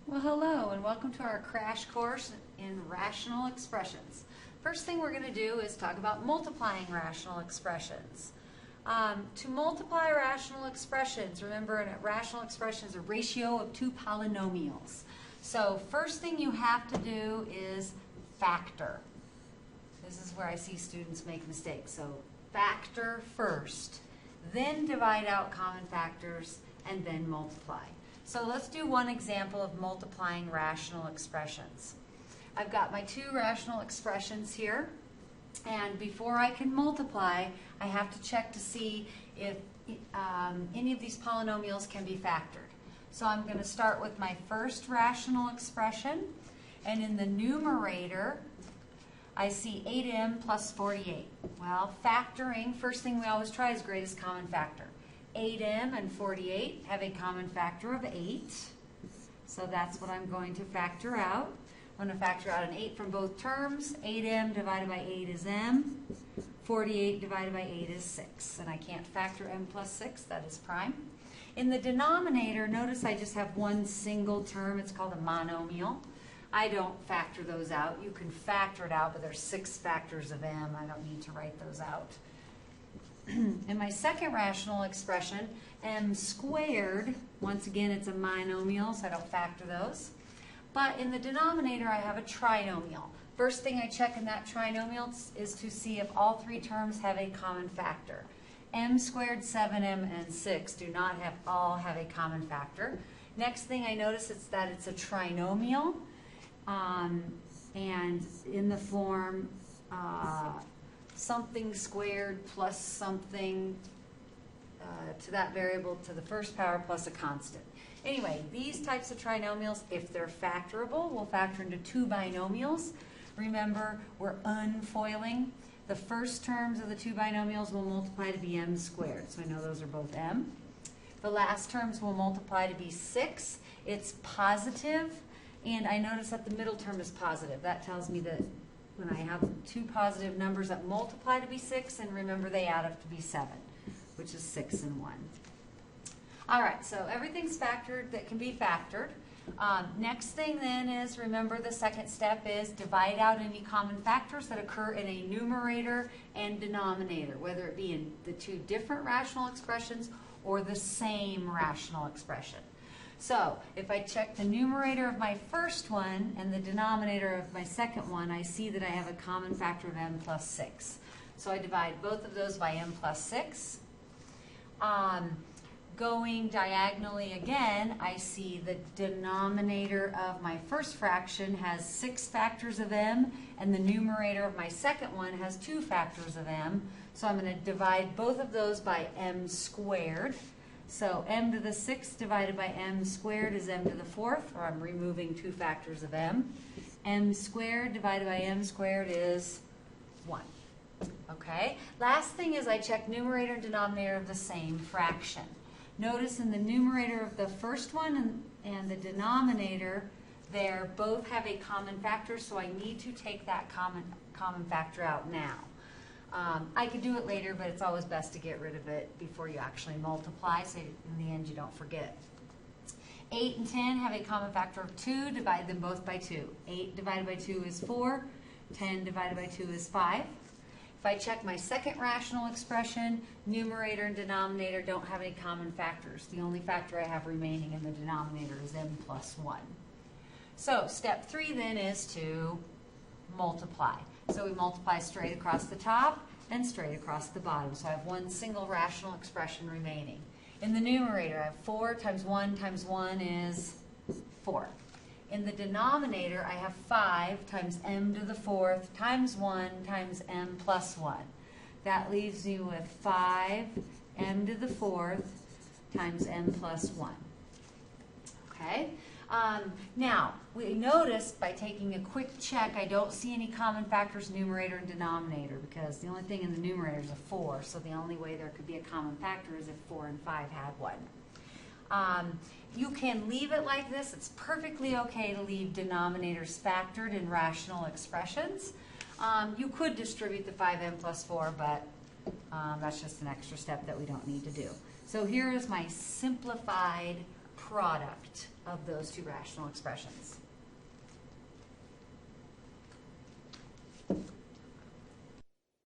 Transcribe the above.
Well, hello and welcome to our crash course in rational expressions. First thing we're going to do is talk about multiplying rational expressions. To multiply rational expressions, remember a rational expression is a ratio of two polynomials. So first thing you have to do is factor. This is where I see students make mistakes. So factor first, then divide out common factors, and then multiply. So let's do one example of multiplying rational expressions. I've got my two rational expressions here, and before I can multiply, I have to check to see if any of these polynomials can be factored. So I'm going to start with my first rational expression, and in the numerator, I see 8m plus 48. Well, factoring, first thing we always try is greatest common factor. 8m and 48 have a common factor of 8. So that's what I'm going to factor out. I'm going to factor out an 8 from both terms. 8m divided by 8 is m. 48 divided by 8 is 6. And I can't factor m plus 6. That is prime. In the denominator, notice I just have one single term. It's called a monomial. I don't factor those out. You can factor it out, but there's 6 factors of m. I don't need to write those out. In my second rational expression, m squared, once again it's a monomial, so I don't factor those. But in the denominator I have a trinomial. First thing I check in that trinomial is to see if all three terms have a common factor. M squared, 7m, and 6 do not all have a common factor. Next thing I notice is that it's a trinomial, and in the form something squared plus something to that variable to the first power plus a constant. Anyway, these types of trinomials, if they're factorable, we'll factor into two binomials. Remember, we're unfoiling. The first terms of the two binomials will multiply to be m squared, so I know those are both m. The last terms will multiply to be 6. It's positive, and I notice that the middle term is positive. That tells me that when I have two positive numbers that multiply to be 6, and remember they add up to be 7, which is 6 and 1. All right, so everything's factored that can be factored. Next thing then is, remember the second step is divide out any common factors that occur in a numerator and denominator, whether it be in the two different rational expressions or the same rational expression. So if I check the numerator of my first one and the denominator of my second one, I see that I have a common factor of m plus 6. So I divide both of those by m plus 6. Going diagonally again, I see the denominator of my first fraction has 6 factors of m, and the numerator of my second one has 2 factors of m. So I'm going to divide both of those by m squared. So m to the 6th divided by m squared is m to the 4th, or I'm removing 2 factors of m. M squared divided by m squared is 1. Okay? Last thing is I check numerator and denominator of the same fraction. Notice in the numerator of the first one and the denominator, they both have a common factor, so I need to take that common factor out now. I could do it later, but it's always best to get rid of it before you actually multiply, so in the end you don't forget. 8 and 10 have a common factor of 2. Divide them both by 2. 8 divided by 2 is 4. 10 divided by 2 is 5. If I check my second rational expression, numerator and denominator don't have any common factors. The only factor I have remaining in the denominator is m plus 1. So step 3 then is to multiply. So we multiply straight across the top and straight across the bottom. So I have one single rational expression remaining. In the numerator, I have 4 times 1 is 4. In the denominator, I have 5 times m to the 4th times 1 times m plus 1. That leaves me with 5 m to the 4th times m plus 1. Okay? Now, we noticed by taking a quick check, I don't see any common factors numerator and denominator, because the only thing in the numerator is a 4, so the only way there could be a common factor is if 4 and 5 had one. You can leave it like this. It's perfectly okay to leave denominators factored in rational expressions. You could distribute the 5m plus 4, but that's just an extra step that we don't need to do. So here is my simplified product of those two rational expressions.